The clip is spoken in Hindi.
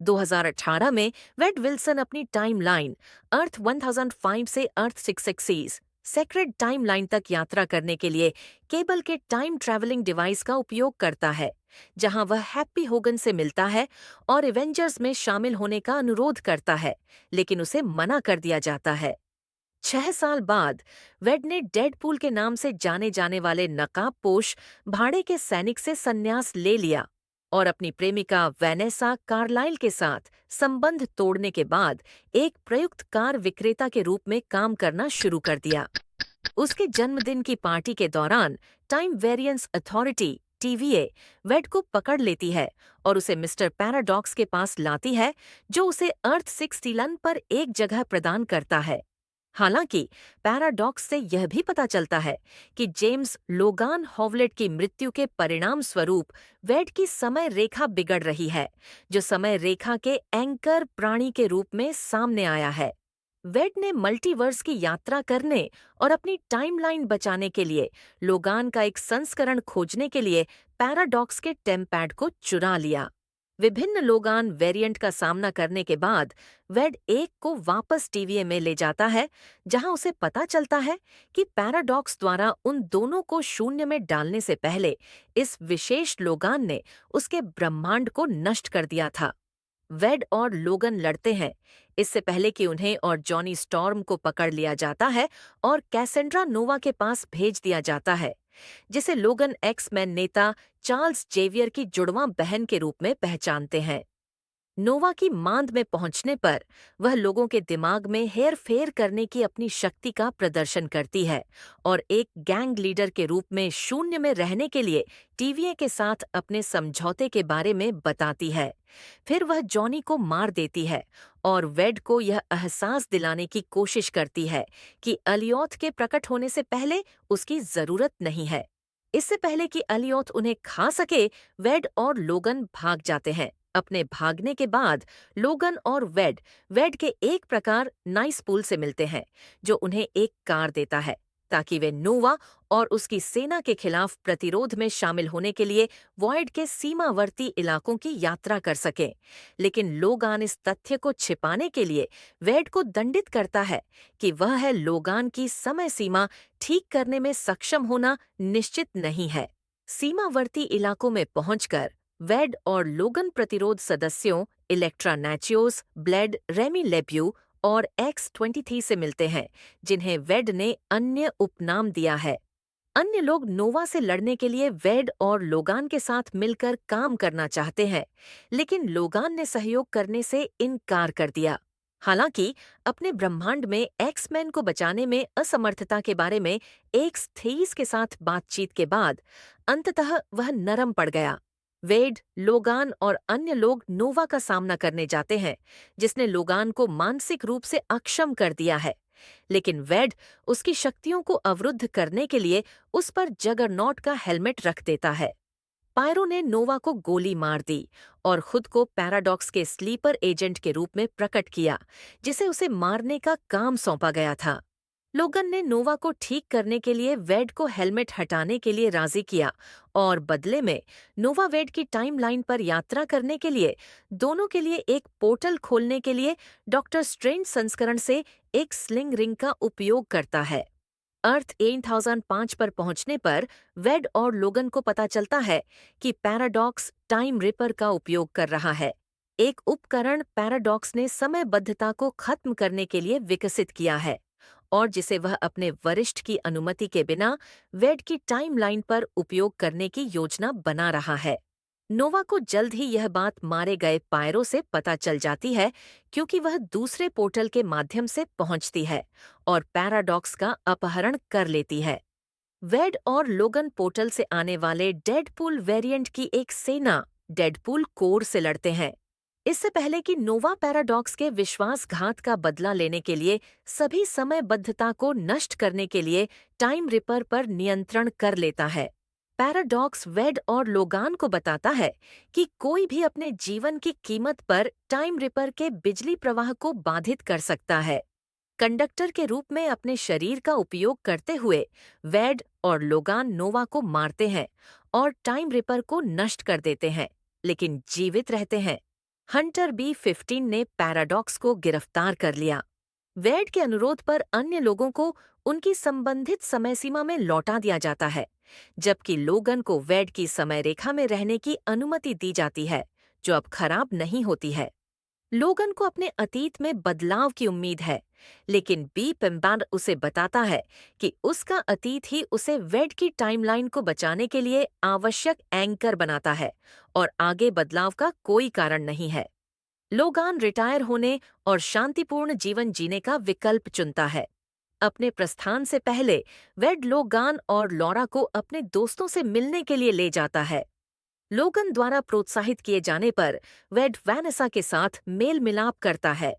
2018 में वेड विल्सन अपनी टाइमलाइन अर्थ 1005 से अर्थ 666 सेक्रेड टाइमलाइन तक यात्रा करने के लिए केबल के टाइम ट्रैवलिंग डिवाइस का उपयोग करता है, जहां वह हैप्पी होगन से मिलता है और एवेंजर्स में शामिल होने का अनुरोध करता है, लेकिन उसे मना कर दिया जाता है। 6 साल बाद वेड ने डेडपूल के नाम से जाने जाने वाले नकाबपोश भाड़े के सैनिक से संन्यास ले लिया और अपनी प्रेमिका वैनेसा कार्लाइल के साथ संबंध तोड़ने के बाद एक प्रयुक्त कार विक्रेता के रूप में काम करना शुरू कर दिया। उसके जन्मदिन की पार्टी के दौरान टाइम वेरिएंस अथॉरिटी टीवीए वेड को पकड़ लेती है और उसे मिस्टर पैराडॉक्स के पास लाती है, जो उसे अर्थ 61 पर एक जगह प्रदान करता है। हालांकि पैराडॉक्स से यह भी पता चलता है कि जेम्स लोगान हॉवलेट की मृत्यु के परिणाम स्वरूप वेड की समय रेखा बिगड़ रही है, जो समय रेखा के एंकर प्राणी के रूप में सामने आया है। वेड ने मल्टीवर्स की यात्रा करने और अपनी टाइमलाइन बचाने के लिए लोगान का एक संस्करण खोजने के लिए पैराडॉक्स के टेम्पैड को चुरा लिया। विभिन्न लोगान वेरिएंट का सामना करने के बाद वेड एक को वापस टीवीए में ले जाता है, जहां उसे पता चलता है कि पैराडॉक्स द्वारा उन दोनों को शून्य में डालने से पहले इस विशेष लोगान ने उसके ब्रह्मांड को नष्ट कर दिया था। वेड और लोगन लड़ते हैं, इससे पहले कि उन्हें और जॉनी स्टॉर्म को पकड़ लिया जाता है और कैसेंड्रा नोवा के पास भेज दिया जाता है, जिसे लोगन एक्स-मैन नेता चार्ल्स जेवियर की जुड़वां बहन के रूप में पहचानते हैं। नोवा की मांद में पहुंचने पर वह लोगों के दिमाग में हेर-फेर करने की अपनी शक्ति का प्रदर्शन करती है और एक गैंग लीडर के रूप में शून्य में रहने के लिए टीवीए के साथ अपने समझौते के बारे में बताती है। फिर वह जॉनी को मार देती है और वेड को यह एहसास दिलाने की कोशिश करती है कि अलियोथ के प्रकट होने से पहले उसकी जरूरत नहीं है। इससे पहले कि अलियोथ उन्हें खा सके, वेड और लोगन भाग जाते हैं। अपने भागने के बाद लोगन और वेड के एक प्रकार नाइस पूल से मिलते हैं, जो उन्हें एक कार देता है ताकि वे नोवा और उसकी सेना के खिलाफ प्रतिरोध में शामिल होने के लिए वॉइड के सीमावर्ती इलाकों की यात्रा कर सकें। लेकिन लोगान इस तथ्य को छिपाने के लिए वेड को दंडित करता है कि वह है लोगान की समय सीमा ठीक करने में सक्षम होना निश्चित नहीं है। सीमावर्ती इलाकों में पहुंचकर वेड और लोगन प्रतिरोध सदस्यों इलेक्ट्रा नैचियोस, ब्लेड, रेमी लेप्यू और X-23 से मिलते हैं, जिन्हें वेड ने अन्य उपनाम दिया है। अन्य लोग नोवा से लड़ने के लिए वेड और लोगान के साथ मिलकर काम करना चाहते हैं, लेकिन लोगान ने सहयोग करने से इनकार कर दिया। हालांकि अपने ब्रह्मांड में एक्समैन को बचाने में असमर्थता के बारे में X-23 के साथ बातचीत के बाद अंततः वह नरम पड़ गया। वेड, लोगान और अन्य लोग नोवा का सामना करने जाते हैं, जिसने लोगान को मानसिक रूप से अक्षम कर दिया है। लेकिन वेड उसकी शक्तियों को अवरुद्ध करने के लिए उस पर जगरनॉट का हेलमेट रख देता है। पायरो ने नोवा को गोली मार दी और खुद को पैराडॉक्स के स्लीपर एजेंट के रूप में प्रकट किया, जिसे उसे मारने का काम सौंपा गया था। लोगन ने नोवा को ठीक करने के लिए वेड को हेलमेट हटाने के लिए राजी किया और बदले में नोवा वेड की टाइमलाइन पर यात्रा करने के लिए दोनों के लिए एक पोर्टल खोलने के लिए डॉक्टर स्ट्रेंज संस्करण से एक स्लिंग रिंग का उपयोग करता है। अर्थ 8005 पर पहुंचने पर वेड और लोगन को पता चलता है कि पैराडॉक्स टाइम रिपर का उपयोग कर रहा है, एक उपकरण पैराडॉक्स ने समयबद्धता को खत्म करने के लिए विकसित किया है और जिसे वह अपने वरिष्ठ की अनुमति के बिना वेड की टाइमलाइन पर उपयोग करने की योजना बना रहा है। नोवा को जल्द ही यह बात मारे गए पायरो से पता चल जाती है, क्योंकि वह दूसरे पोर्टल के माध्यम से पहुंचती है और पैराडॉक्स का अपहरण कर लेती है। वेड और लोगन पोर्टल से आने वाले डेडपूल वेरिएंट की एक सेना डेडपूल कोर से लड़ते हैं। इससे पहले कि नोवा पैराडॉक्स के विश्वासघात का बदला लेने के लिए सभी समयबद्धता को नष्ट करने के लिए टाइम रिपर पर नियंत्रण कर लेता है। पैराडॉक्स वेड और लोगान को बताता है कि कोई भी अपने जीवन की कीमत पर टाइम रिपर के बिजली प्रवाह को बाधित कर सकता है। कंडक्टर के रूप में अपने शरीर का उपयोग करते हुए वेड और लोगान नोवा को मारते हैं और टाइम रिपर को नष्ट कर देते हैं, लेकिन जीवित रहते हैं। हंटर B15 ने पैराडॉक्स को गिरफ्तार कर लिया। वेड के अनुरोध पर अन्य लोगों को उनकी संबंधित समय सीमा में लौटा दिया जाता है, जबकि लोगन को वेड की समय रेखा में रहने की अनुमति दी जाती है, जो अब खराब नहीं होती है। लोगन को अपने अतीत में बदलाव की उम्मीद है, लेकिन बी पिम्बांड उसे बताता है कि उसका अतीत ही उसे वेड की टाइमलाइन को बचाने के लिए आवश्यक एंकर बनाता है और आगे बदलाव का कोई कारण नहीं है। लोगान रिटायर होने और शांतिपूर्ण जीवन जीने का विकल्प चुनता है। अपने प्रस्थान से पहले वेड लोगान और लॉरा को अपने दोस्तों से मिलने के लिए ले जाता है। लोगन द्वारा प्रोत्साहित किए जाने पर वेड वैनेसा के साथ मेल मिलाप करता है।